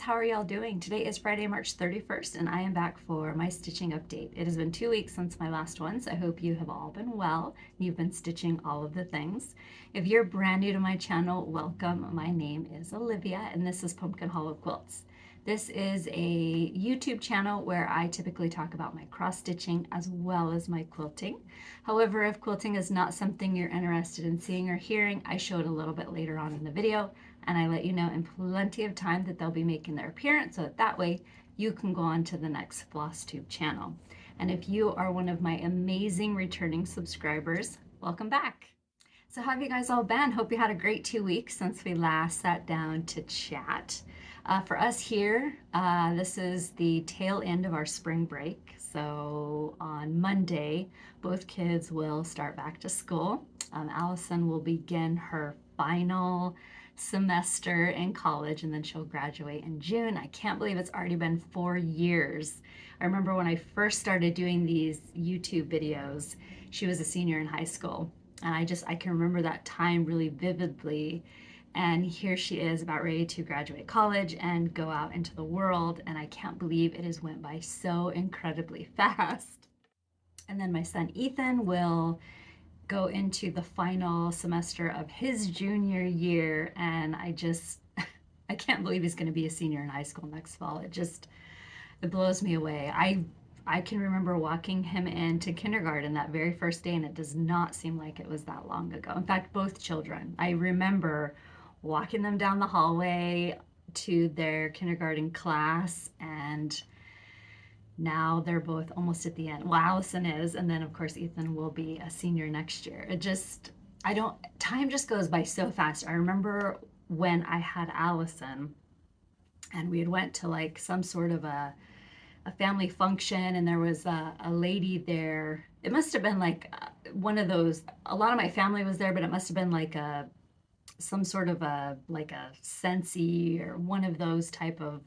How are y'all doing? Today is Friday, March 31st, and I am back for my stitching update. It has been 2 weeks since my last one, so I hope you have all been well. You've been stitching all of the things. If you're brand new to my channel, welcome. My name is Olivia, and this is Pumpkin Hollow Quilts. This is a YouTube channel where I typically talk about my cross stitching as well as my quilting. However, if quilting is not something you're interested in seeing or hearing, I show it a little bit later on in the video, and I let you know in plenty of time that they'll be making their appearance, so that way you can go on to the next Flosstube channel. And if you are one of my amazing returning subscribers, welcome back. So how have you guys all been? Hope you had a great 2 weeks since we last sat down to chat. For us here, this is the tail end of our spring break. So on Monday, both kids will start back to school. Allison will begin her final semester in college, and then she'll graduate in June. I can't believe it's already been 4 years. I remember when I first started doing these YouTube videos, she was a senior in high school, and I can remember that time really vividly. And here she is about ready to graduate college and go out into the world, and I can't believe it has went by so incredibly fast. And then my son Ethan will go into the final semester of his junior year, and I can't believe he's going to be a senior in high school next fall. It blows me away. I can remember walking him into kindergarten that very first day, and it does not seem like it was that long ago. In fact, both children, I remember walking them down the hallway to their kindergarten class, and now they're both almost at the end. Well, Allison is, and then of course Ethan will be a senior next year. Time just goes by so fast. I remember when I had Allison and we had went to like some sort of a family function, and there was a lady there. It must have been like one of those, a lot of my family was there, but it must have been like some sort of like a Scentsy or one of those type of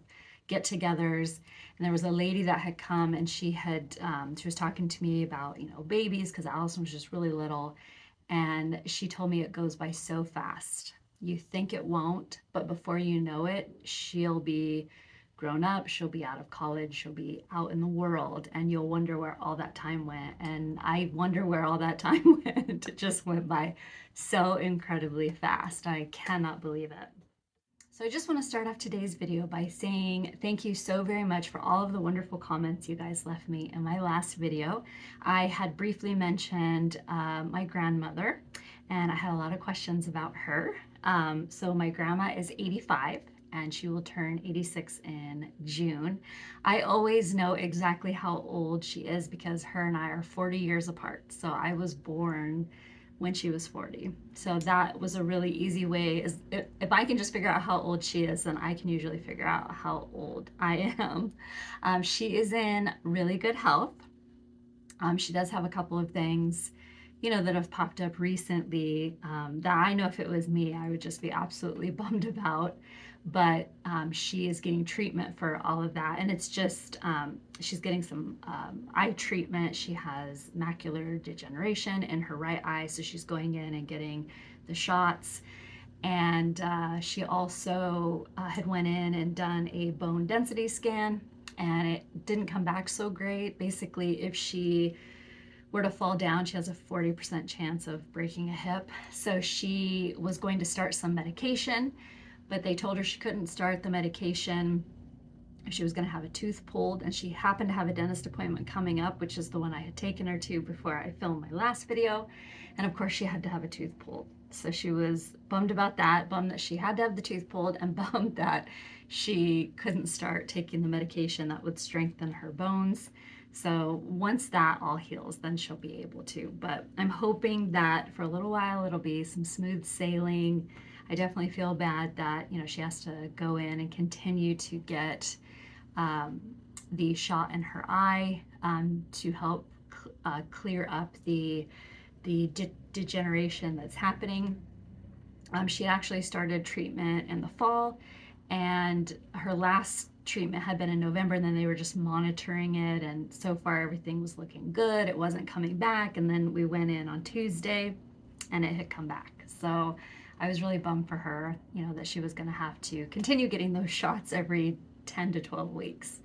get-togethers. And there was a lady that had come, and she was talking to me about, babies, because Allison was just really little, and she told me it goes by so fast. You think it won't, but before you know it, she'll be grown up, she'll be out of college, she'll be out in the world, and you'll wonder where all that time went. And I wonder where all that time went. It just went by so incredibly fast. I cannot believe it. So I just want to start off today's video by saying thank you so very much for all of the wonderful comments you guys left me in my last video. I had briefly mentioned my grandmother, and I had a lot of questions about her. So my grandma is 85, and she will turn 86 in June. I always know exactly how old she is because her and I are 40 years apart. So I was born when she was 40. So that was a really easy way. If I can just figure out how old she is, then I can usually figure out how old I am. She is in really good health. She does have a couple of things, that have popped up recently that I know if it was me, I would just be absolutely bummed about. But she is getting treatment for all of that, and it's just she's getting some eye treatment. She has macular degeneration in her right eye, so she's going in and getting the shots. And she also had went in and done a bone density scan, and it didn't come back so great. Basically, if she were to fall down, she has a 40% chance of breaking a hip. So she was going to start some medication, but they told her she couldn't start the medication She was going to have a tooth pulled, and she happened to have a dentist appointment coming up, which is the one I had taken her to before I filmed my last video. And of course she had to have a tooth pulled. So she was bummed about that, bummed that she had to have the tooth pulled, and bummed that she couldn't start taking the medication that would strengthen her bones. So once that all heals, then she'll be able to. But I'm hoping that for a little while it'll be some smooth sailing. I definitely feel bad that, you know, she has to go in and continue to get the shot in her eye to help clear up the degeneration that's happening. She actually started treatment in the fall, and her last treatment had been in November, and then they were just monitoring it, and so far everything was looking good. It wasn't coming back, and then we went in on Tuesday and it had come back. So I was really bummed for her, you know, that she was going to have to continue getting those shots every 10 to 12 weeks.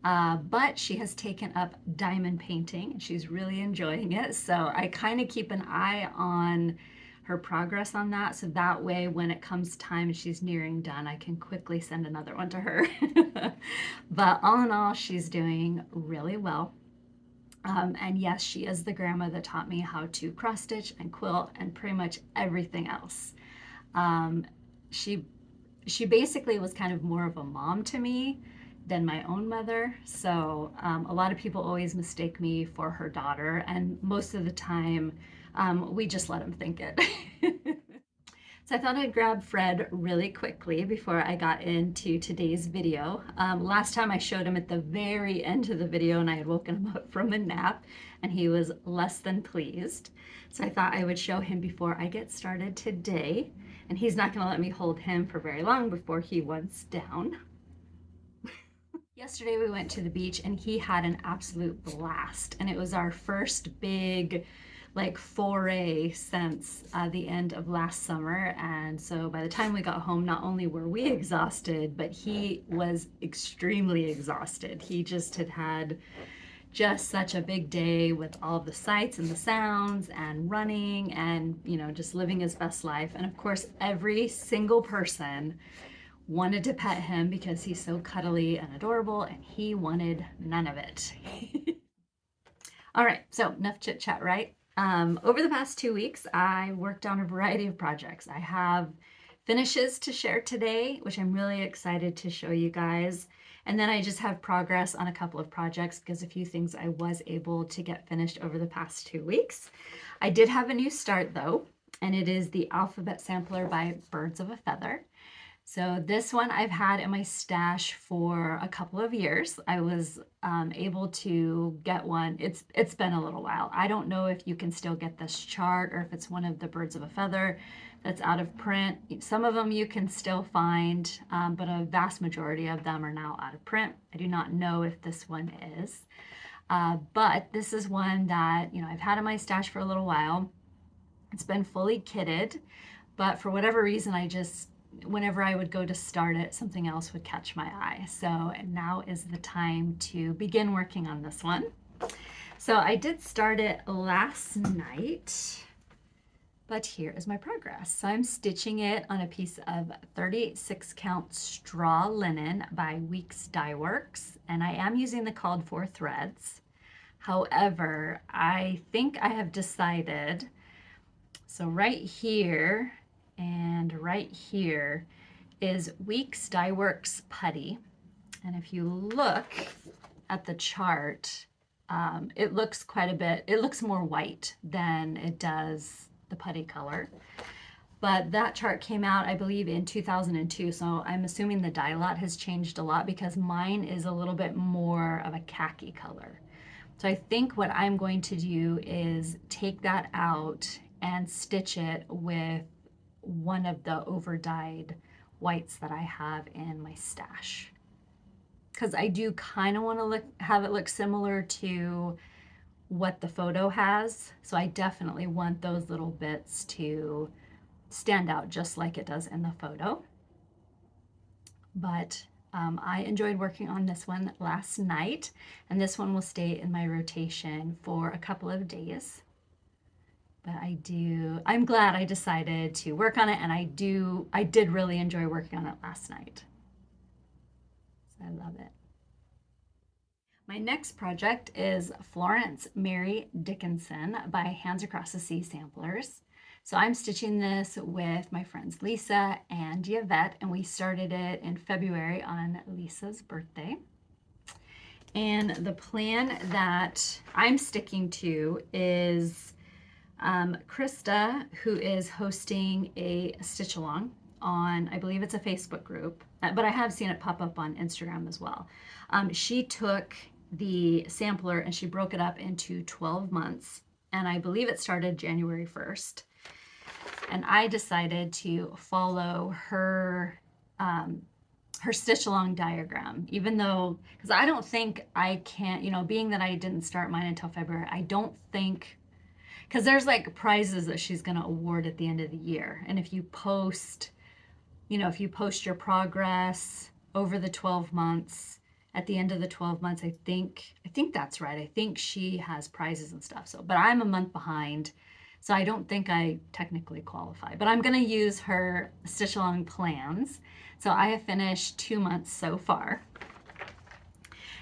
But she has taken up diamond painting and she's really enjoying it. So I kind of keep an eye on her progress on that. So that way, when it comes time and she's nearing done, I can quickly send another one to her. But all in all, she's doing really well. And yes, she is the grandma that taught me how to cross stitch and quilt and pretty much everything else. She basically was kind of more of a mom to me than my own mother. So a lot of people always mistake me for her daughter, and most of the time we just let them think it. So I thought I'd grab Fred really quickly before I got into today's video. Last time I showed him at the very end of the video and I had woken him up from a nap and he was less than pleased. So I thought I would show him before I get started today. And he's not going to let me hold him for very long before he wants down. Yesterday we went to the beach and he had an absolute blast, and it was our first big like foray since the end of last summer. And so by the time we got home, not only were we exhausted, but he was extremely exhausted. He just had just such a big day with all of the sights and the sounds and running and, you know, just living his best life. And of course, every single person wanted to pet him because he's so cuddly and adorable, and he wanted none of it. All right, so enough chit chat, right? Over the past 2 weeks, I worked on a variety of projects. I have finishes to share today, which I'm really excited to show you guys. And then I just have progress on a couple of projects because a few things I was able to get finished over the past 2 weeks. I did have a new start though, and it is the Alphabet Sampler by Birds of a Feather. So this one I've had in my stash for a couple of years. I was able to get one. It's been a little while. I don't know if you can still get this chart or if it's one of the Birds of a Feather that's out of print. Some of them you can still find, but a vast majority of them are now out of print. I do not know if this one is, but this is one that, you know, I've had in my stash for a little while. It's been fully kitted, but for whatever reason, whenever I would go to start it, something else would catch my eye. So now is the time to begin working on this one. So I did start it last night, but here is my progress. So I'm stitching it on a piece of 36 count straw linen by Weeks Dye Works, and I am using the called for threads. However, I think I have decided, so right here and right here is Weeks Dye Works Putty. And if you look at the chart, it looks quite a bit, it looks more white than it does the putty color. But that chart came out, I believe, in 2002. So I'm assuming the dye lot has changed a lot because mine is a little bit more of a khaki color. So I think what I'm going to do is take that out and stitch it with one of the over dyed whites that I have in my stash, because I do kind of want to have it look similar to what the photo has. So I definitely want those little bits to stand out just like it does in the photo. But I enjoyed working on this one last night, and this one will stay in my rotation for a couple of days. But I'm glad I decided to work on it, and I did really enjoy working on it last night. So I love it. My next project is Florence Mary Dickenson by Hands Across the Sea Samplers. So I'm stitching this with my friends Lisa and Yvette, and we started it in February on Lisa's birthday. And the plan that I'm sticking to is Krista, who is hosting a stitch along on, I believe it's a Facebook group, but I have seen it pop up on Instagram as well. She took the sampler and she broke it up into 12 months, and I believe it started January 1st. And I decided to follow her her stitch along diagram, even though, because I don't think I can, being that I didn't start mine until February, I don't think, because there's like prizes that she's going to award at the end of the year. And if you post, if you post your progress over the 12 months, at the end of the 12 months, I think that's right. I think she has prizes and stuff. So, but I'm a month behind, so I don't think I technically qualify. But I'm going to use her stitch along plans. So I have finished 2 months so far.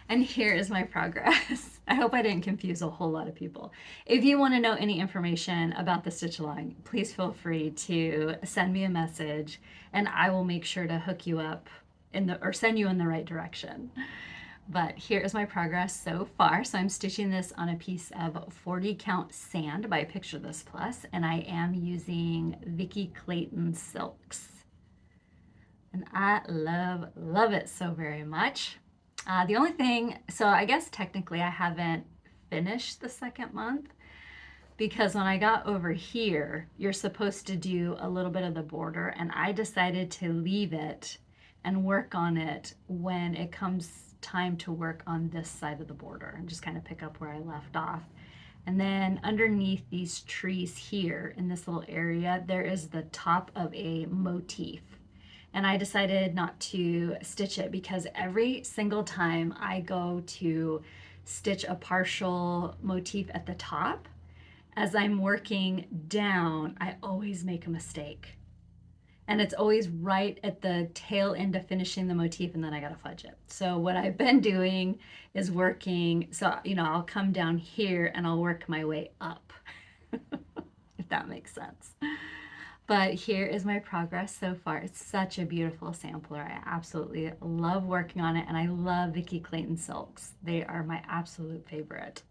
And here is my progress. I hope I didn't confuse a whole lot of people. If you want to know any information about the stitch along, please feel free to send me a message and I will make sure to hook you up or send you in the right direction. But here is my progress so far. So I'm stitching this on a piece of 40 count sand by Picture This Plus, and I am using Vicky Clayton silks. And I love it so very much. The only thing, so I guess technically I haven't finished the second month, because when I got over here, you're supposed to do a little bit of the border, and I decided to leave it and work on it when it comes time to work on this side of the border, and just kind of pick up where I left off. And then underneath these trees here in this little area, there is the top of a motif. And I decided not to stitch it because every single time I go to stitch a partial motif at the top, as I'm working down, I always make a mistake. And it's always right at the tail end of finishing the motif, and then I gotta fudge it. So what I've been doing is working, so I'll come down here and I'll work my way up, if that makes sense. But here is my progress so far. It's such a beautiful sampler. I absolutely love working on it, and I love Vicky Clayton silks. They are my absolute favorite.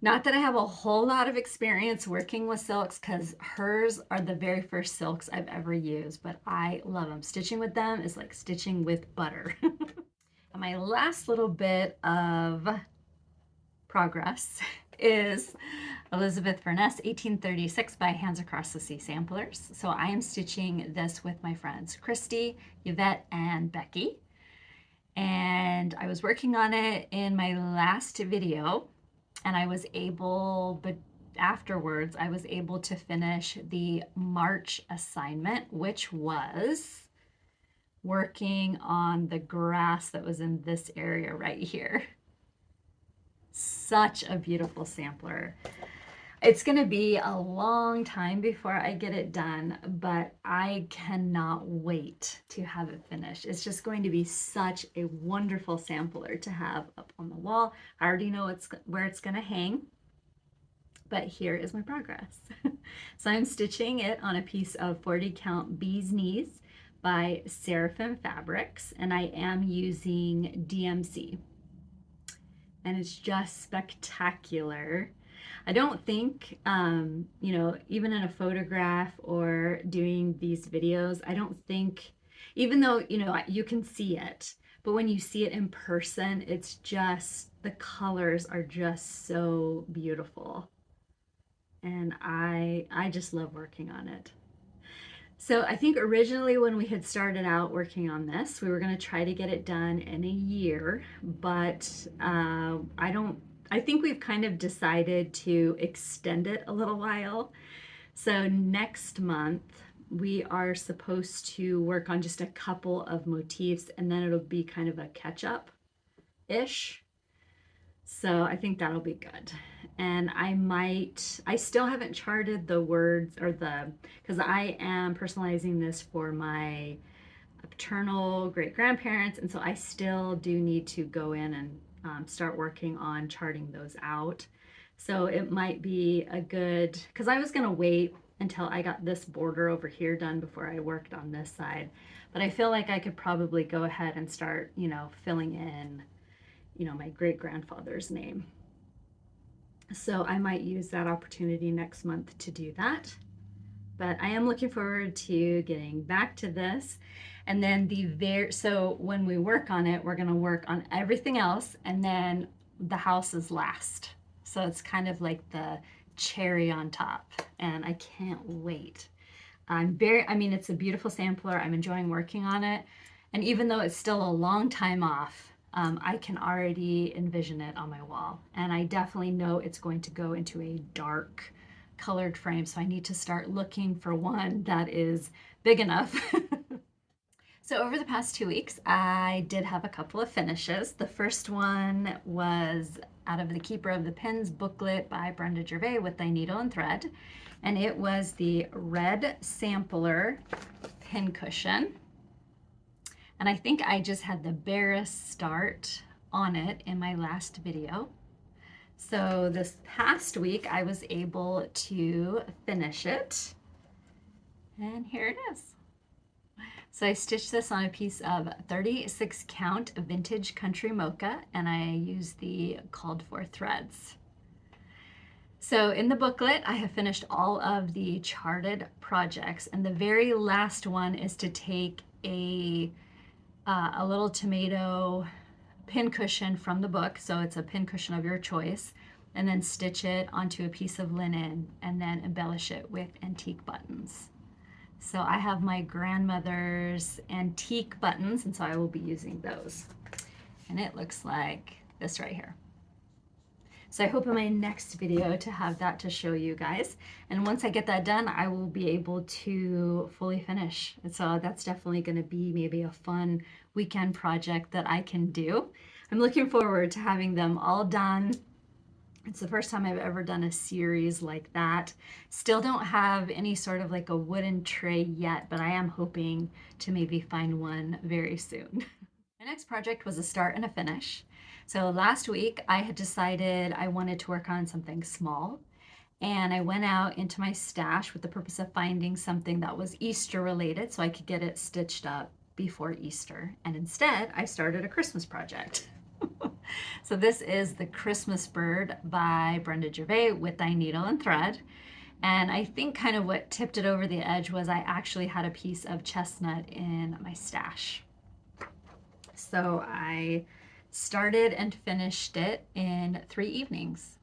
Not that I have a whole lot of experience working with silks, because hers are the very first silks I've ever used, but I love them. Stitching with them is like stitching with butter. And my last little bit of progress is Elizabeth Furniss 1836 by Hands Across the Sea Samplers. So I am stitching this with my friends Christy, Yvette, and Becky. And I was working on it in my last video, and I was able, but afterwards, I was able to finish the March assignment, which was working on the grass that was in this area right here. Such a beautiful sampler. It's going to be a long time before I get it done, but I cannot wait to have it finished. It's just going to be such a wonderful sampler to have up on the wall. I already know where it's going to hang, but here is my progress. So I'm stitching it on a piece of 40 count Bee's Knees by Seraphim Fabrics, and I am using DMC. And it's just spectacular. I don't think, even in a photograph or doing these videos, I don't think, even though, you can see it, but when you see it in person, it's just, the colors are just so beautiful. And I just love working on it. So I think originally when we had started out working on this, we were going to try to get it done in a year, but I think we've kind of decided to extend it a little while. So next month we are supposed to work on just a couple of motifs, and then it'll be kind of a catch-up-ish. So I think that'll be good. And I still haven't charted the words, or because I am personalizing this for my paternal great-grandparents, and so I still do need to go in and start working on charting those out. So it might be a good, because I was going to wait until I got this border over here done before I worked on this side. But I feel like I could probably go ahead and start, filling in, my great-grandfather's name. So I might use that opportunity next month to do that. But I am looking forward to getting back to this. And then so when we work on it, we're going to work on everything else, and then the house is last. So it's kind of like the cherry on top, and I can't wait. It's a beautiful sampler. I'm enjoying working on it. And even though it's still a long time off, I can already envision it on my wall. And I definitely know it's going to go into a dark colored frame. So I need to start looking for one that is big enough. So over the past 2 weeks, I did have a couple of finishes. The first one was out of the Keeper of the Pins booklet by Brenda Gervais with Thy Needle and Thread. And it was the red Sampler Pincushion. And I think I just had the barest start on it in my last video. So this past week, I was able to finish it. And here it is. So I stitched this on a piece of 36 count Vintage Country Mocha, and I used the called for threads. So in the booklet, I have finished all of the charted projects, and the very last one is to take a little tomato pincushion from the book, so it's a pincushion of your choice, and then stitch it onto a piece of linen and then embellish it with antique buttons. So I have my grandmother's antique buttons, and so I will be using those. And it looks like this right here. So I hope in my next video to have that to show you guys. And once I get that done, I will be able to fully finish. And so that's definitely going to be maybe a fun weekend project that I can do. I'm looking forward to having them all done. It's the first time I've ever done a series like that. Still don't have any sort of like a wooden tray yet, but I am hoping to maybe find one very soon. My next project was a start and a finish. So last week I had decided I wanted to work on something small, and I went out into my stash with the purpose of finding something that was Easter related so I could get it stitched up before Easter. And instead I started a Christmas project. So this is the Christmas bird by Brenda Gervais with Thy Needle and Thread. And I think kind of what tipped it over the edge was I actually had a piece of chestnut in my stash. So I started and finished it in 3 evenings.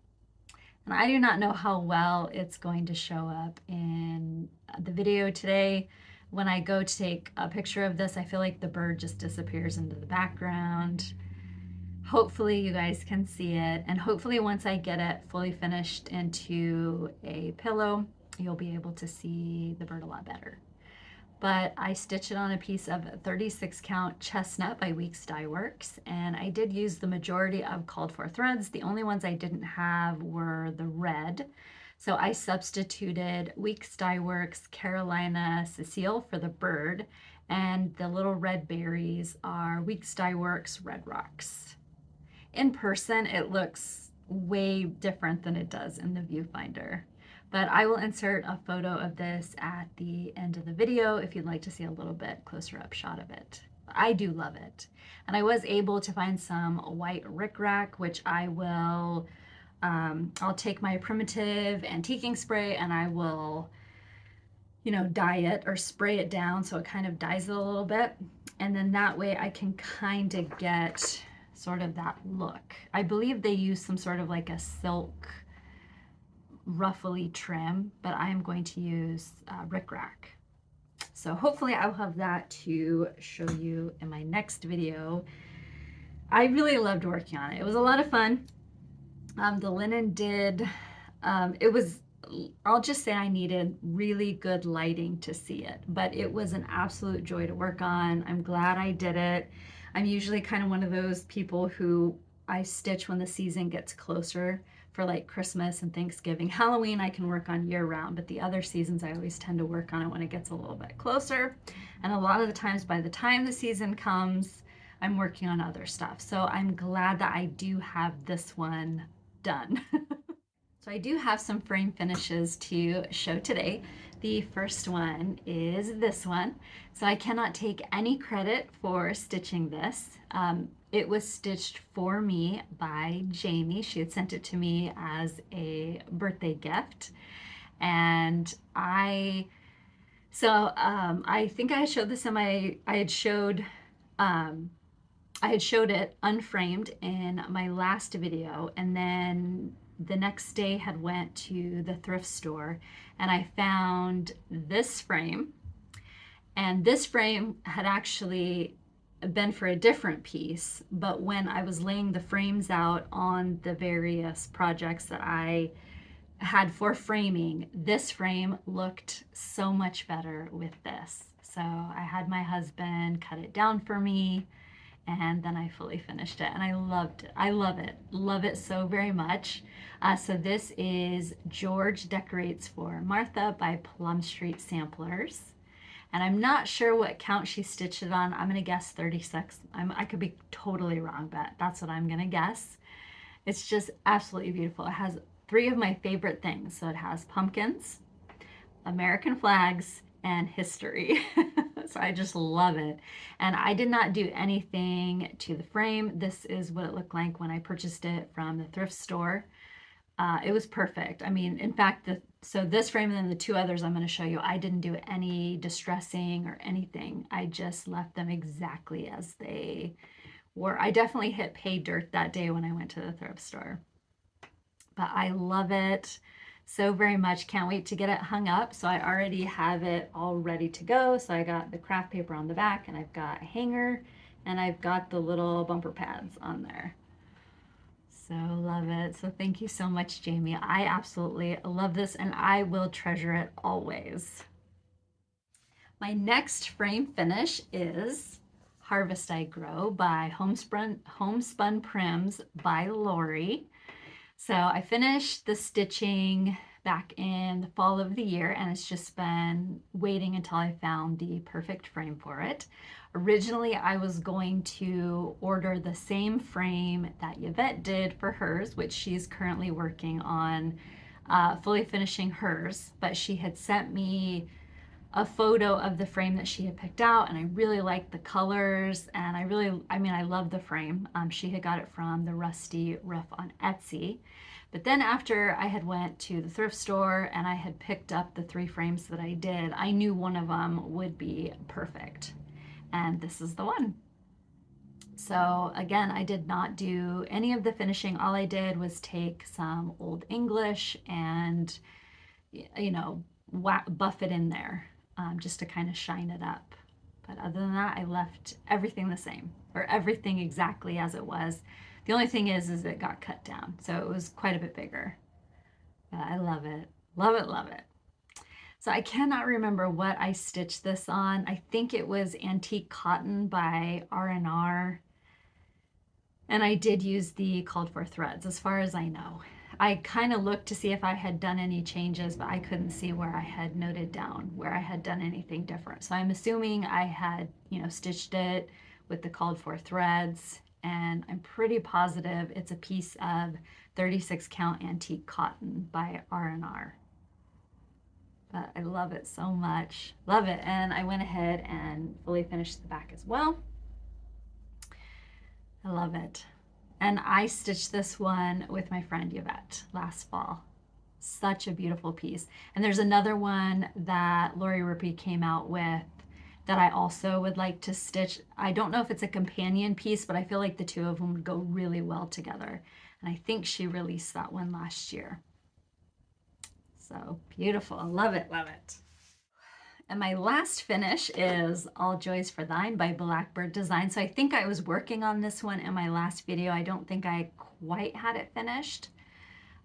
And I do not know how well it's going to show up in the video today. When I go to take a picture of this, I feel like the bird just disappears into the background. Hopefully you guys can see it, and hopefully once I get it fully finished into a pillow, you'll be able to see the bird a lot better. But I stitched it on a piece of 36 count chestnut by Weeks Dye Works, and I did use the majority of called for threads. The only ones I didn't have were the red. So I substituted Weeks Dye Works Carolina Cecile for the bird, and the little red berries are Weeks Dye Works Red Rocks. In person, it looks way different than it does in the viewfinder. But I will insert a photo of this at the end of the video if you'd like to see a little bit closer up shot of it. I do love it. And I was able to find some white rickrack, which I will, I'll take my primitive antiquing spray and I will, dye it or spray it down so it kind of dyes it a little bit. And then that way I can kind of get sort of that look. I believe they use some sort of like a silk ruffly trim, but I am going to use rickrack. So hopefully I'll have that to show you in my next video. I really loved working on it. It was a lot of fun. The linen I'll just say I needed really good lighting to see it, but it was an absolute joy to work on. I'm glad I did it. I'm usually kind of one of those people who I stitch when the season gets closer for like Christmas and Thanksgiving. Halloween I can work on year round, but the other seasons I always tend to work on it when it gets a little bit closer. And a lot of the times by the time the season comes, I'm working on other stuff. So I'm glad that I do have this one done. So I do have some frame finishes to show today. The first one is this one. So I cannot take any credit for stitching this. It was stitched for me by Jamie. She had sent it to me as a birthday gift. And I think I showed this in I had showed it unframed in my last video, and then the next day had went to the thrift store and I found this frame, and this frame had actually been for a different piece, but when I was laying the frames out on the various projects that I had for framing, this frame looked so much better with this. So I had my husband cut it down for me, and then I fully finished it, and I loved it. I love it so very much. So this is George Decorates for Martha by Plum Street Samplers, and I'm not sure what count she stitched it on. I'm gonna guess 36. I could be totally wrong, but that's what I'm gonna guess. It's just absolutely beautiful. It has 3 of my favorite things. So it has pumpkins, American flags, and history. So I just love it. And I did not do anything to the frame. This is what it looked like when I purchased it from the thrift store. It was perfect. I mean, in fact, so this frame and then the 2 others I'm going to show you, I didn't do any distressing or anything. I just left them exactly as they were. I definitely hit pay dirt that day when I went to the thrift store. But I love it so very much. Can't wait to get it hung up. So I already have it all ready to go. So I got the craft paper on the back, and I've got a hanger, and I've got the little bumper pads on there. So love it. So thank you so much, Jamie. I absolutely love this, and I will treasure it always. My next frame finish is Harvest I Grow by Homespun Prims by Lori. So I finished the stitching back in the fall of the year, and it's just been waiting until I found the perfect frame for it. Originally, I was going to order the same frame that Yvette did for hers, which she's currently working on fully finishing hers, but she had sent me a photo of the frame that she had picked out, and I really liked the colors, and I love the frame. She had got it from the Rusty Roof on Etsy. But then after I had went to the thrift store and I had picked up the 3 frames that I did, I knew one of them would be perfect. And this is the one. So again, I did not do any of the finishing. All I did was take some Old English and, buff it in there. Just to kind of shine it up. But other than that, I left everything the same, or everything exactly as it was. The only thing is it got cut down, so it was quite a bit bigger. But I love it, love it, love it. So I cannot remember what I stitched this on. I think it was Antique Cotton by R&R, and I did use the called for threads, as far as I know. I kind of looked to see if I had done any changes, but I couldn't see where I had noted down where I had done anything different. So I'm assuming I had, stitched it with the called for threads, and I'm pretty positive it's a piece of 36 count antique cotton by R&R. But I love it so much. Love it. And I went ahead and fully finished the back as well. I love it. And I stitched this one with my friend Yvette last fall. Such a beautiful piece. And there's another one that Lori Rippey came out with that I also would like to stitch. I don't know if it's a companion piece, but I feel like the 2 of them would go really well together. And I think she released that one last year. So beautiful. I love it, love it. And my last finish is All Joys for Thine by Blackbird Design. So I think I was working on this one in my last video. I don't think I quite had it finished.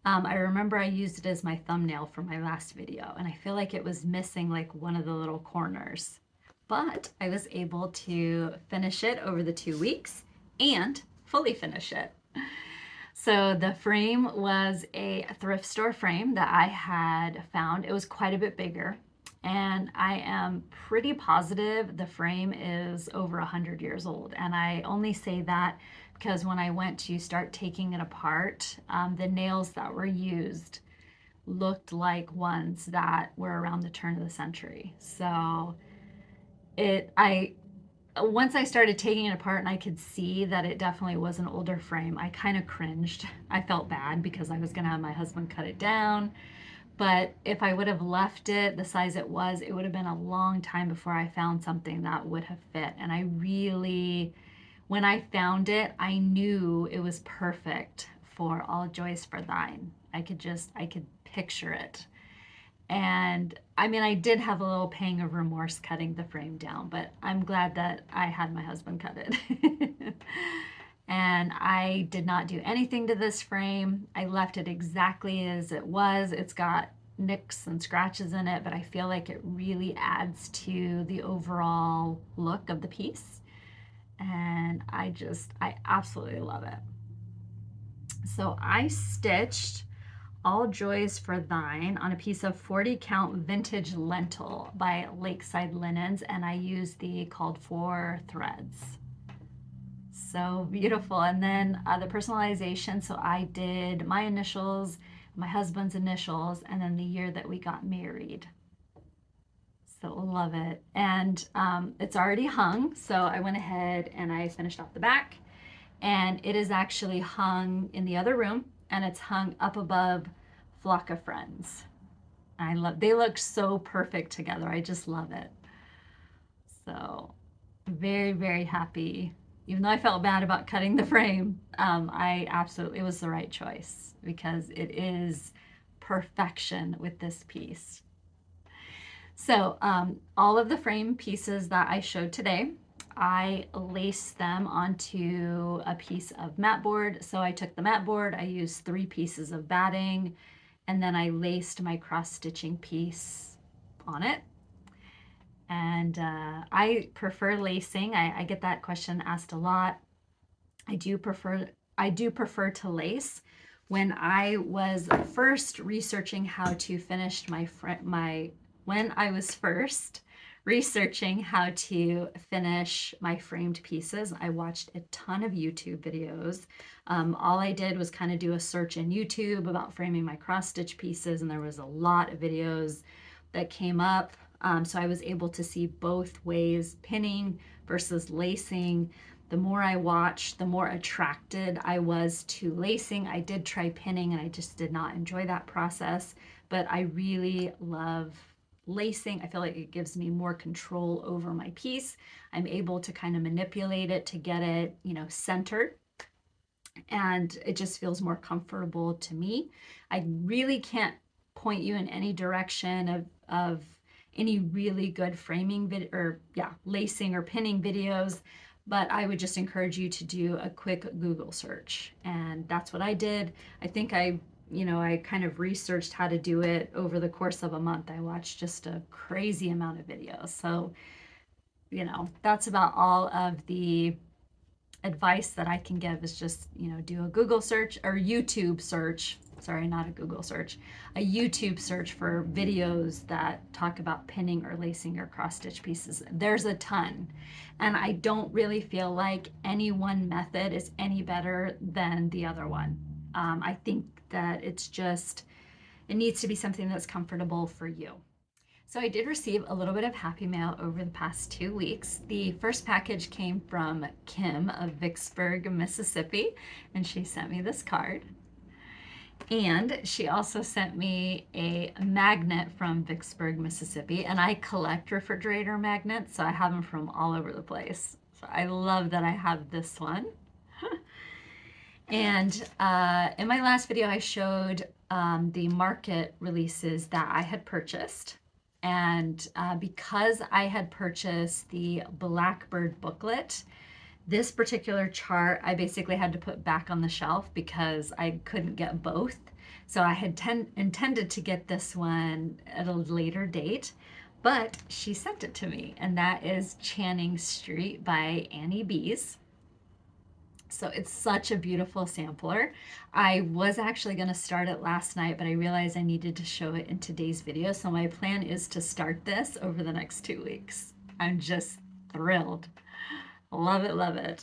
I remember I used it as my thumbnail for my last video, and I feel like it was missing like one of the little corners. But I was able to finish it over the 2 weeks and fully finish it. So the frame was a thrift store frame that I had found. It was quite a bit bigger. And I am pretty positive the frame is over 100 years old. And I only say that because when I went to start taking it apart, the nails that were used looked like ones that were around the turn of the century. So I once I started taking it apart and I could see that it definitely was an older frame, I kind of cringed. I felt bad because I was going to have my husband cut it down. But if I would have left it the size it was, it would have been a long time before I found something that would have fit. And I really, when I found it, I knew it was perfect for All Joys for Thine. I could picture it. And I mean, I did have a little pang of remorse cutting the frame down, but I'm glad that I had my husband cut it. And I did not do anything to this frame. I left it exactly as it was. It's got nicks and scratches in it, but I feel like it really adds to the overall look of the piece. And I absolutely love it. So I stitched All Joys for Thine on a piece of 40 count vintage lentil by Lakeside Linens, and I used the called for threads. So beautiful. And then the personalization, so I did my initials, my husband's initials, and then the year that we got married. So love it. And it's already hung, so I went ahead and I finished off the back, and it is actually hung in the other room, and it's hung up above Flock of Friends. They look so perfect together. I just love it. So very, very happy. Even though I felt bad about cutting the frame, it was the right choice because it is perfection with this piece. So all of the frame pieces that I showed today, I laced them onto a piece of mat board. So I took the mat board, I used 3 pieces of batting, and then I laced my cross stitching piece on it. And I prefer lacing. I get that question asked a lot. I do prefer to lace. When I was first researching how to finish when I was first researching how to finish my framed pieces, I watched a ton of YouTube videos. All I did was kind of do a search in YouTube about framing my cross stitch pieces, and there was a lot of videos that came up. So I was able to see both ways, pinning versus lacing. The more I watched, the more attracted I was to lacing. I did try pinning and I just did not enjoy that process, but I really love lacing. I feel like it gives me more control over my piece. I'm able to kind of manipulate it to get it, centered, and it just feels more comfortable to me. I really can't point you in any direction of any really good framing video or lacing or pinning videos, but I would just encourage you to do a quick Google search, and that's what I did. I think I kind of researched how to do it over the course of a month. I watched just a crazy amount of videos. So, that's about all of the advice that I can give is just, do a Google search or YouTube search. Sorry, not a Google search, a YouTube search for videos that talk about pinning or lacing your cross stitch pieces. There's a ton. And I don't really feel like any one method is any better than the other one. I think that it needs to be something that's comfortable for you. So I did receive a little bit of happy mail over the past 2 weeks. The first package came from Kim of Vicksburg, Mississippi, and she sent me this card. And she also sent me a magnet from Vicksburg, Mississippi, and I collect refrigerator magnets, so I have them from all over the place. So I love that I have this one. And in my last video, I showed the market releases that I had purchased. And because I had purchased the Blackbird booklet, this particular chart I basically had to put back on the shelf because I couldn't get both. So I had intended to get this one at a later date, but she sent it to me, and that is Channing Street by Annie Bees. So it's such a beautiful sampler. I was actually going to start it last night, but I realized I needed to show it in today's video. So my plan is to start this over the next 2 weeks. I'm just thrilled. Love it, love it.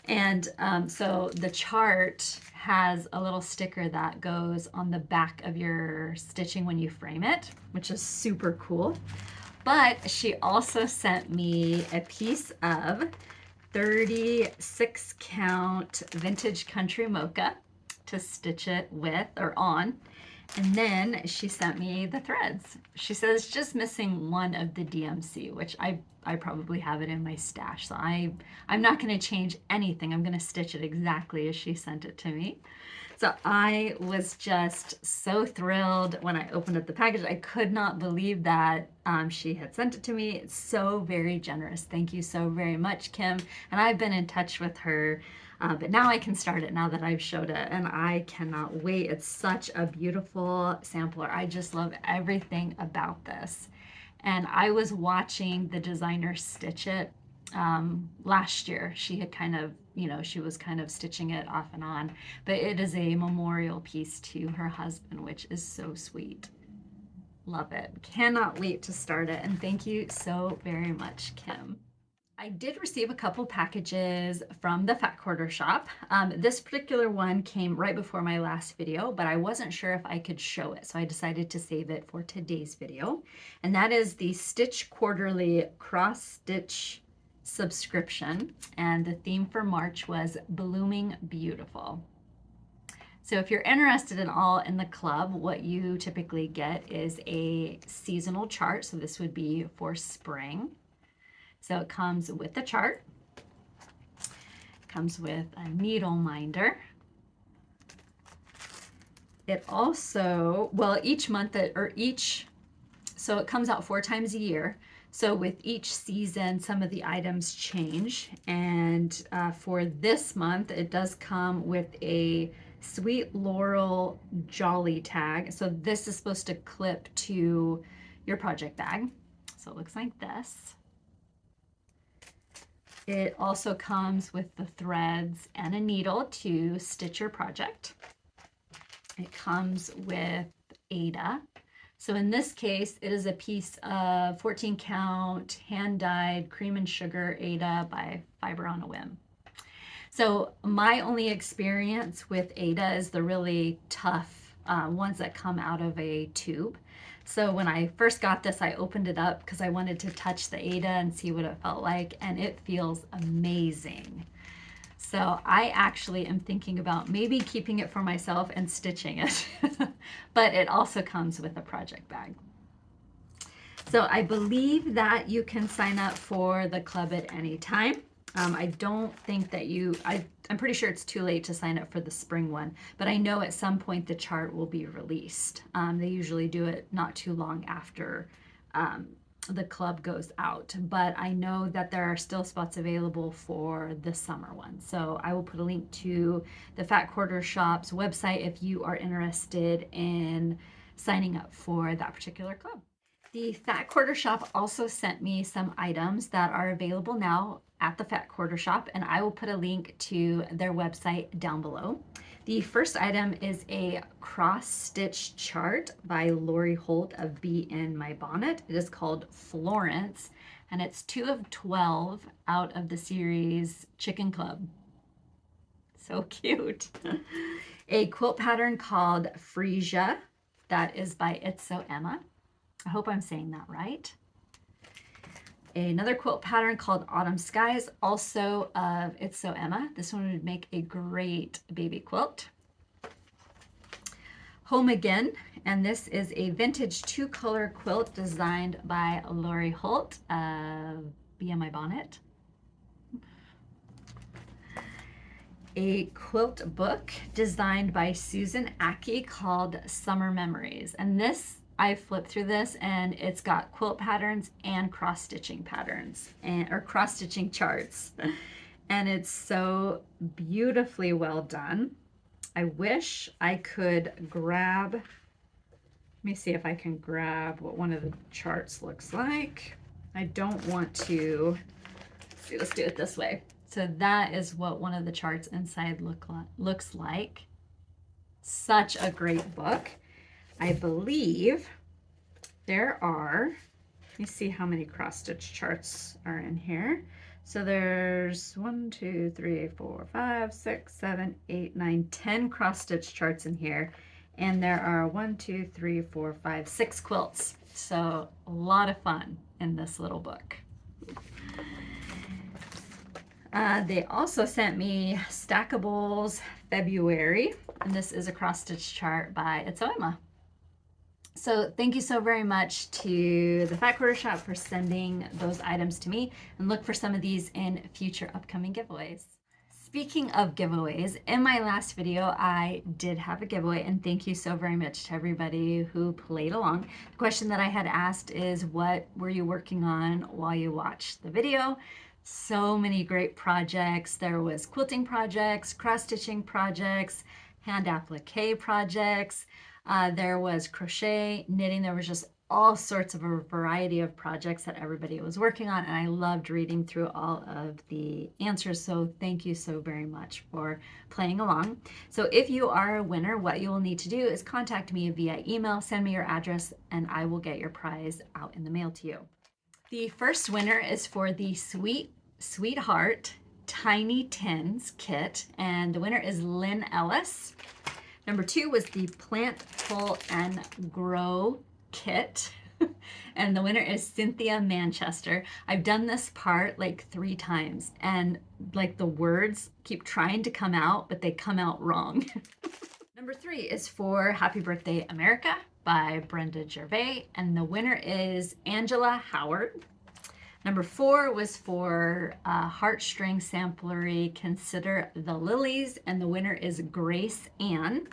And so the chart has a little sticker that goes on the back of your stitching when you frame it, which is super cool. But she also sent me a piece of 36 count Vintage Country Mocha to stitch it with or on. And then she sent me the threads. She says just missing one of the DMC, which I probably have it in my stash. So I'm not going to change anything. I'm going to stitch it exactly as she sent it to me. So I was just so thrilled when I opened up the package. I could not believe that she had sent it to me. It's so very generous. Thank you so very much, Kim. And I've been in touch with her, but now I can start it now that I've showed it, and I cannot wait. It's such a beautiful sampler. I just love everything about this. And I was watching the designer stitch it last year. She had kind of, she was kind of stitching it off and on, but it is a memorial piece to her husband, which is so sweet. Love it. Cannot wait to start it. And thank you so very much, Kim. I did receive a couple packages from the Fat Quarter shop. This particular one came right before my last video, but I wasn't sure if I could show it, so I decided to save it for today's video. And that is the Stitch Quarterly Cross Stitch subscription, and the theme for March was Blooming Beautiful. So if you're interested at all in the club, what you typically get is a seasonal chart. So this would be for spring. So it comes with the chart, it comes with a needle minder. It also, well, each month so it comes out 4 times a year. So with each season, some of the items change. And for this month, it does come with a Sweet Laurel Jolly tag. So this is supposed to clip to your project bag. So it looks like this. It also comes with the threads and a needle to stitch your project. It comes with Ada. So in this case, it is a piece of 14 count hand-dyed cream and sugar Ada by Fiber on a Whim. So my only experience with Ada is the really tough ones that come out of a tube. So when I first got this, I opened it up because I wanted to touch the Ada and see what it felt like, and it feels amazing. So I actually am thinking about maybe keeping it for myself and stitching it, but it also comes with a project bag. So I believe that you can sign up for the club at any time. I don't think that I'm pretty sure it's too late to sign up for the spring one, but I know at some point the chart will be released. They usually do it not too long after the club goes out, but I know that there are still spots available for the summer one. So I will put a link to the Fat Quarter shop's website if you are interested in signing up for that particular club. The Fat Quarter shop also sent me some items that are available now at the Fat Quarter shop, and I will put a link to their website down below. The first item is a cross-stitch chart by Lori Holt of Bee in My Bonnet. It is called Florence, and it's 2 of 12 out of the series Chicken Club. So cute. A quilt pattern called Frisia, that is by It's So Emma. I hope I'm saying that right. Another quilt pattern called Autumn Skies, also of It's So Emma. This one would make a great baby quilt. Home Again, and this is a vintage 2-color quilt designed by Lori Holt of Bee in My Bonnet. A quilt book designed by Susan Aki called Summer Memories, and this I flipped through this and it's got quilt patterns and cross-stitching patterns or cross-stitching charts. And it's so beautifully well done. I wish I could grab, let me see if I can grab what one of the charts looks like. I don't want to, let's do it this way. So that is what one of the charts inside looks like. Such a great book. I believe there are, let me see how many cross stitch charts are in here. So there's 1, 2, 3, 4, 5, 6, 7, 8, 9, 10 cross stitch charts in here. And there are 1, 2, 3, 4, 5, 6 quilts. So a lot of fun in this little book. They also sent me Stackables February, and this is a cross stitch chart by Emma. So thank you so very much to the Fat Quarter Shop for sending those items to me, and look for some of these in future upcoming giveaways. Speaking of giveaways, in my last video, I did have a giveaway, and thank you so very much to everybody who played along. The question that I had asked is, what were you working on while you watched the video? So many great projects. There was quilting projects, cross-stitching projects, hand applique projects. There was crochet, knitting. There was just all sorts of a variety of projects that everybody was working on, and I loved reading through all of the answers. So thank you so very much for playing along. So if you are a winner, what you will need to do is contact me via email, send me your address, and I will get your prize out in the mail to you. The first winner is for the Sweetheart Tiny Tins kit, and the winner is Lynn Ellis. Number 2 was the Plant, Pull, and Grow kit, and the winner is Cynthia Manchester. I've done this part like 3 times, and like the words keep trying to come out, but they come out wrong. Number 3 is for Happy Birthday America by Brenda Gervais, and the winner is Angela Howard. Number 4 was for Heartstring Samplery Consider the Lilies, and the winner is Grace Ann.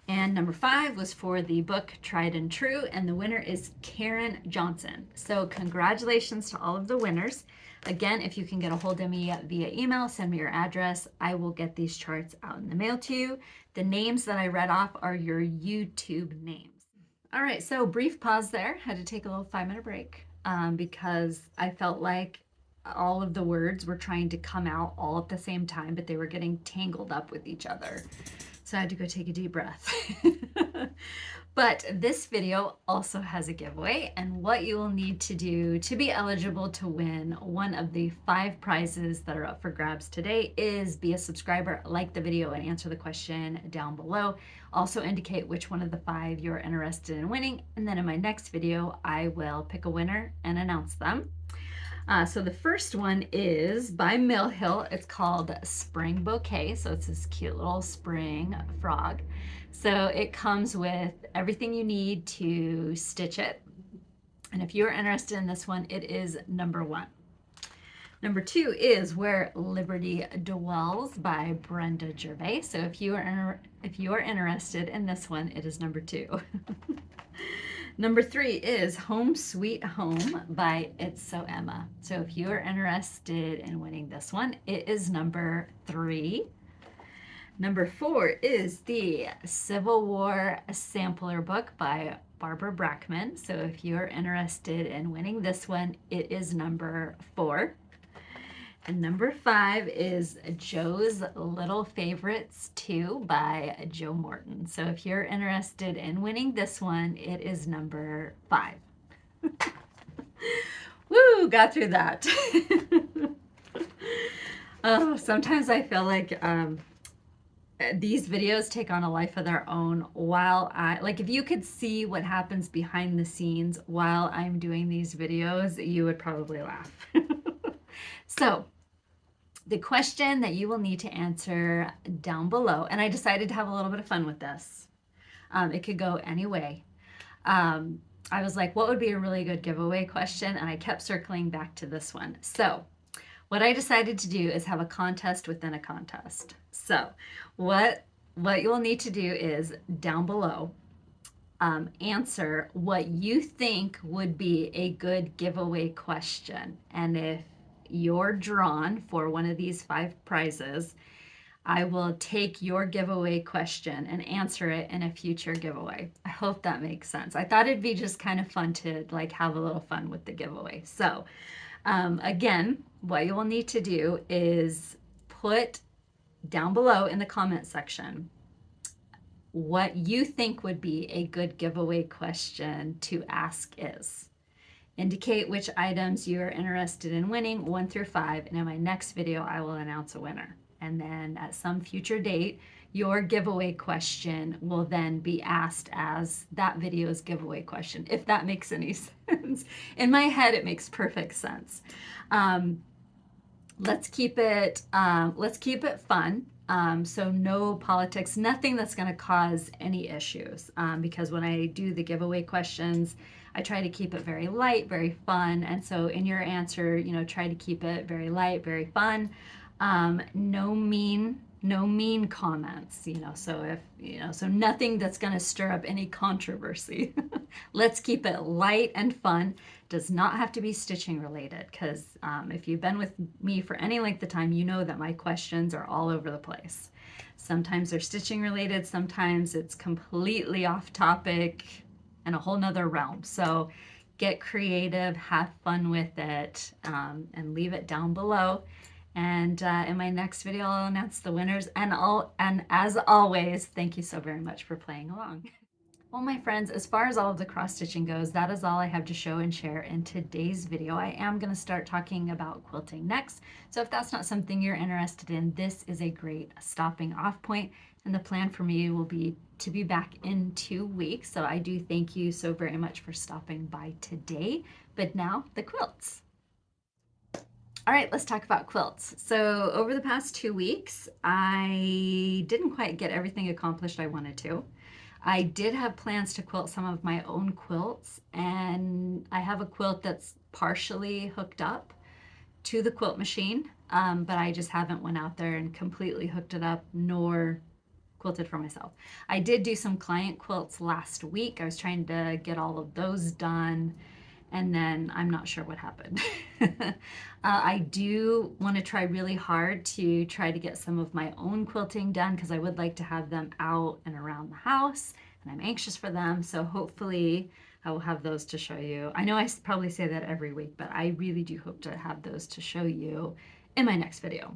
And number 5 was for the book Tried and True, and the winner is Karen Johnson. So congratulations to all of the winners. Again, if you can get a hold of me via email, send me your address. I will get these charts out in the mail to you. The names that I read off are your YouTube names. All right, so brief pause there. Had to take a little 5-minute break because I felt like all of the words were trying to come out all at the same time, but they were getting tangled up with each other. So I had to go take a deep breath. But this video also has a giveaway, and what you will need to do to be eligible to win one of the 5 prizes that are up for grabs today is be a subscriber, like the video, and answer the question down below. Also indicate which one of the 5 you're interested in winning, and then in my next video I will pick a winner and announce them. So the first one is by Mill Hill. It's called Spring Bouquet. So it's this cute little spring frog. So it comes with everything you need to stitch it. And if you're interested in this one, it is number 1. Number 2 is Where Liberty Dwells by Brenda Gervais. So if you are interested in this one, it is number 2. Number 3 is Home Sweet Home by It's So Emma. So if you are interested in winning this one, it is number 3. Number 4 is the Civil War Sampler book by Barbara Brackman. So if you're interested in winning this one, it is number 4. And number 5 is Joe's Little Favorites 2 by Joe Morton. So if you're interested in winning this one, it is number 5. Woo, got through that. Oh, sometimes I feel like these videos take on a life of their own while if you could see what happens behind the scenes while I'm doing these videos, you would probably laugh. So the question that you will need to answer down below, and I decided to have a little bit of fun with this. It could go any way. I was like, what would be a really good giveaway question? And I kept circling back to this one. So what I decided to do is have a contest within a contest. So what you will need to do is down below, answer what you think would be a good giveaway question. And if you're drawn for one of these 5 prizes, I will take your giveaway question and answer it in a future giveaway. I hope that makes sense. I thought it'd be just kind of fun to like have a little fun with the giveaway. So Again, what you will need to do is put down below in the comment section what you think would be a good giveaway question to ask is. Indicate which items you are interested in winning, 1 through 5, and in my next video, I will announce a winner. And then at some future date, your giveaway question will then be asked as that video's giveaway question, if that makes any sense. In my head, it makes perfect sense. Let's keep it fun. So no politics, nothing that's going to cause any issues. Because when I do the giveaway questions, I try to keep it very light, very fun. And so in your answer, you know, try to keep it very light, very fun. No mean comments, you know, so if, you know, so nothing that's going to stir up any controversy. Let's keep it light and fun. Does not have to be stitching related, because if you've been with me for any length of time, you know that my questions are all over the place. Sometimes they're stitching related, sometimes it's completely off topic and a whole nother realm. So get creative, have fun with it, and leave it down below. And in my next video, I'll announce the winners. And as always, thank you so very much for playing along. Well, my friends, as far as all of the cross stitching goes, that is all I have to show and share in today's video. I am going to start talking about quilting next. So if that's not something you're interested in, this is a great stopping off point. And the plan for me will be to be back in 2 weeks. So I do thank you so very much for stopping by today. But now the quilts. All right, let's talk about quilts. So over the past 2 weeks, I didn't quite get everything accomplished I wanted to. I did have plans to quilt some of my own quilts, and I have a quilt that's partially hooked up to the quilt machine, but I just haven't went out there and completely hooked it up nor quilted for myself. I did do some client quilts last week. I was trying to get all of those done, and then I'm not sure what happened. I do want to try really hard to try to get some of my own quilting done, because I would like to have them out and around the house, and I'm anxious for them. So hopefully I will have those to show you. I know I probably say that every week, but I really do hope to have those to show you in my next video.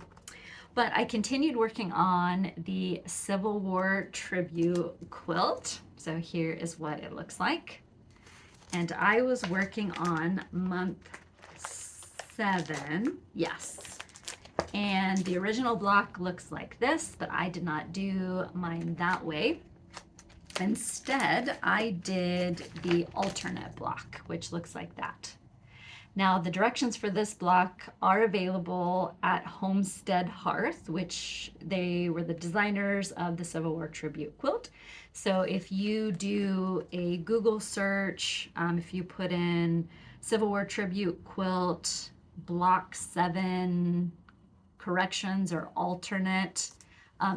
But I continued working on the Civil War tribute quilt. So here is what it looks like. And I was working on month 7, yes. And the original block looks like this, but I did not do mine that way. Instead, I did the alternate block, which looks like that. Now, the directions for this block are available at Homestead Hearth, which they were the designers of the Civil War tribute quilt. So if you do a Google search, if you put in Civil War tribute quilt, block 7 corrections or alternate,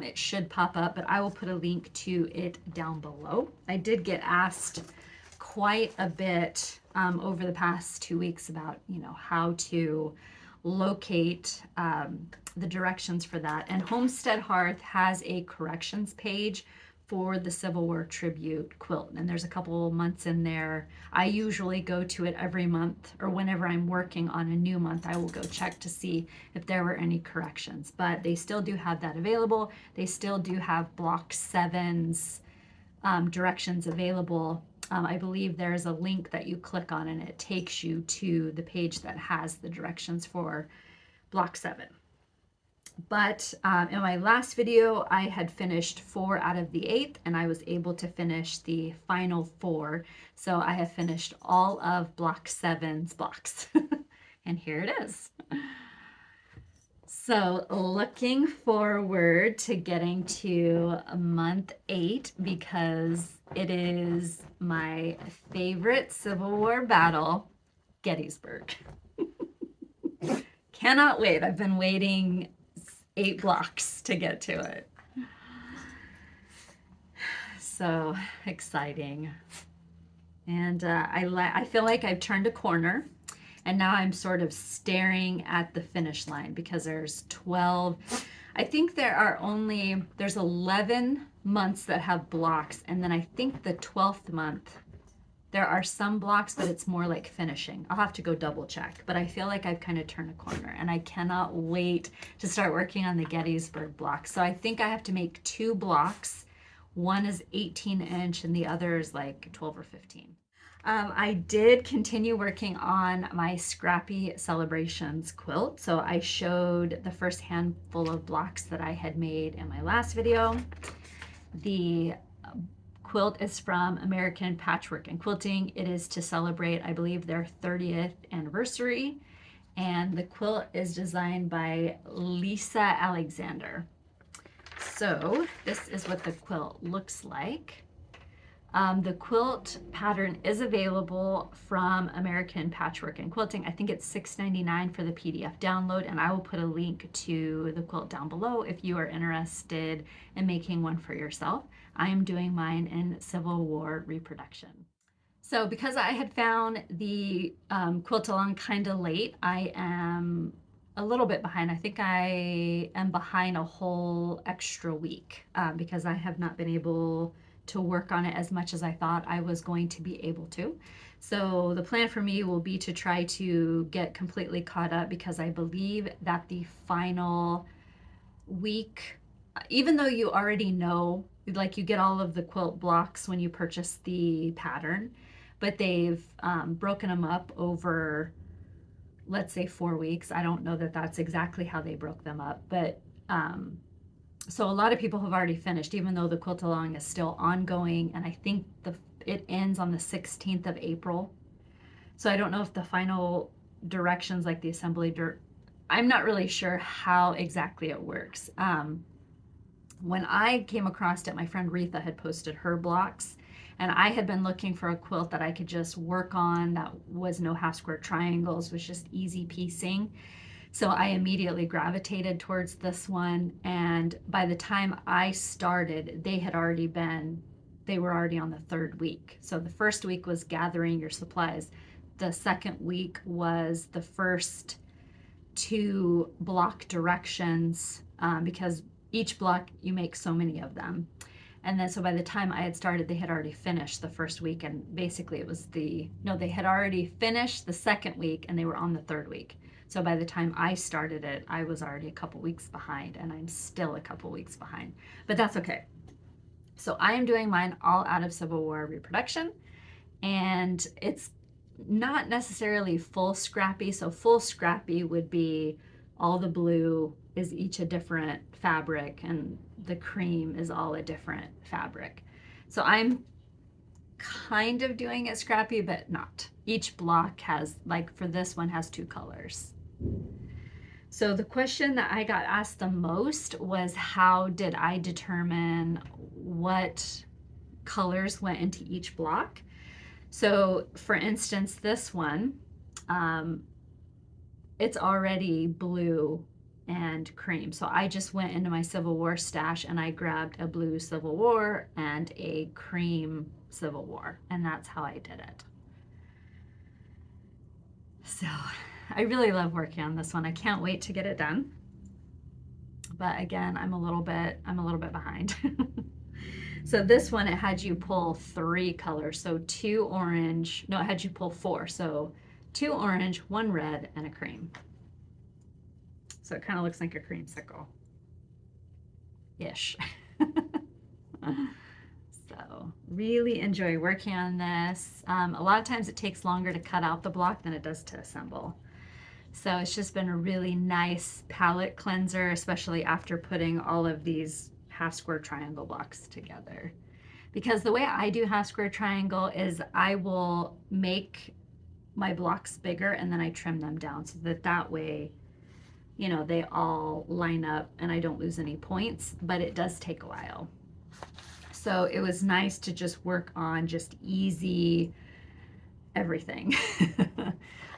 it should pop up, but I will put a link to it down below. I did get asked quite a bit over the past 2 weeks about, you know, how to locate the directions for that. And Homestead Hearth has a corrections page for the Civil War tribute quilt, and there's a couple months in there. I usually go to it every month, or whenever I'm working on a new month, I will go check to see if there were any corrections. But they still do have that available. They still do have block 7's directions available. I believe there's a link that you click on and it takes you to the page that has the directions for block 7. But in my last video, I had finished 4 out of the 8, and I was able to finish the final 4. So I have finished all of block 7's blocks. And here it is. So looking forward to getting to month 8, because it is my favorite Civil War battle, Gettysburg. Cannot wait. I've been waiting 8 blocks to get to it. So exciting. And I feel like I've turned a corner, and now I'm sort of staring at the finish line, because there's 12. I think there's 11 months that have blocks, and then I think the 12th month There are some blocks, but it's more like finishing. I'll have to go double check, but I feel like I've kind of turned a corner, and I cannot wait to start working on the Gettysburg block. So I think I have to make 2 blocks. One is 18-inch and the other is like 12 or 15. I did continue working on my Scrappy Celebrations quilt. So I showed the first handful of blocks that I had made in my last video. The quilt is from American Patchwork and Quilting. It is to celebrate, I believe, their 30th anniversary. And the quilt is designed by Lisa Alexander. So this is what the quilt looks like. The quilt pattern is available from American Patchwork and Quilting. I think it's $6.99 for the PDF download, and I will put a link to the quilt down below if you are interested in making one for yourself. I am doing mine in Civil War reproduction. So because I had found the quilt along kind of late, I am a little bit behind. I think I am behind a whole extra week because I have not been able to work on it as much as I thought I was going to be able to. So the plan for me will be to try to get completely caught up, because I believe that the final week, even though you already know, like you get all of the quilt blocks when you purchase the pattern, but they've broken them up over, let's say, 4 weeks. I don't know that that's exactly how they broke them up, but so a lot of people have already finished, even though the quilt along is still ongoing, and I think it ends on the 16th of April. So I don't know if the final directions, like the assembly I'm not really sure how exactly it works. When I came across it, my friend Retha had posted her blocks, and I had been looking for a quilt that I could just work on that was no half square triangles, was just easy piecing. So I immediately gravitated towards this one, and by the time I started, they were already on the 3rd week. So the first week was gathering your supplies. The second week was the first 2 block directions, because each block you make so many of them. And then so by the time I had started, they had already finished the first week, and basically it was they had already finished the second week and they were on the 3rd week. So by the time I started it, I was already a couple weeks behind, and I'm still a couple weeks behind, but that's okay. So I am doing mine all out of Civil War reproduction, and it's not necessarily full scrappy. So full scrappy would be all the blue is each a different fabric, and the cream is all a different fabric. So I'm kind of doing it scrappy, but not. Each block has, like for this one, has 2 colors. So the question that I got asked the most was, how did I determine what colors went into each block? So for instance, this one, it's already blue and cream. So I just went into my Civil War stash and I grabbed a blue Civil War and a cream Civil War, and that's how I did it. So I really love working on this one. I can't wait to get it done. But again, I'm a little bit behind. So this one, it had you pull 3 colors. So 2 orange, no, it had you pull 4. So 2 orange, 1 red, and a cream. So it kind of looks like a creamsicle-ish. So really enjoy working on this. A lot of times it takes longer to cut out the block than it does to assemble. So it's just been a really nice palette cleanser, especially after putting all of these half square triangle blocks together. Because the way I do half square triangle is I will make my blocks bigger and then I trim them down so that way, you know, they all line up and I don't lose any points, but it does take a while. So it was nice to just work on just easy everything.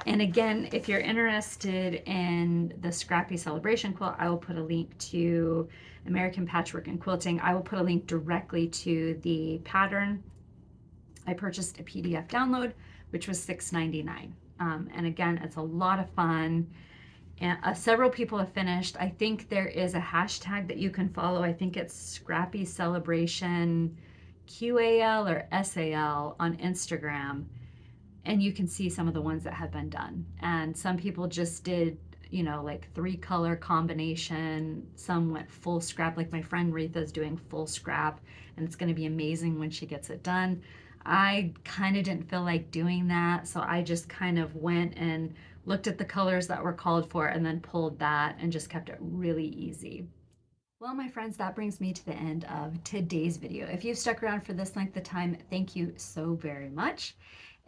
And again, if you're interested in the Scrappy Celebration quilt, I will put a link to American Patchwork and Quilting. I will put a link directly to the pattern. I purchased a PDF download, which was $6.99. And again, it's a lot of fun. And several people have finished. I think there is a hashtag that you can follow. I think it's Scrappy Celebration QAL or SAL on Instagram, and you can see some of the ones that have been done. And some people just did, you know, like 3-color combination. Some went full scrap, like my friend Retha's doing full scrap, and it's going to be amazing when she gets it done. I kind of didn't feel like doing that, so I just kind of went and looked at the colors that were called for and then pulled that and just kept it really easy. Well, my friends, that brings me to the end of today's video. If you've stuck around for this length of time, thank you so very much.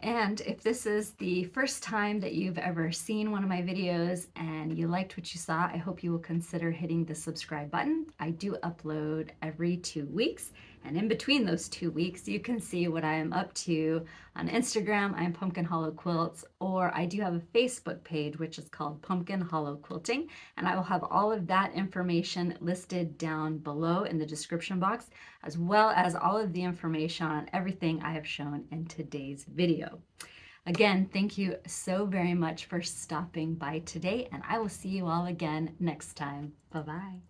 And if this is the first time that you've ever seen one of my videos and you liked what you saw, I hope you will consider hitting the subscribe button. I do upload every 2 weeks, and in between those 2 weeks, you can see what I am up to on Instagram. I'm Pumpkin Hollow Quilts, or I do have a Facebook page, which is called Pumpkin Hollow Quilting, and I will have all of that information listed down below in the description box, as well as all of the information on everything I have shown in today's video. Again, thank you so very much for stopping by today, and I will see you all again next time. Bye-bye.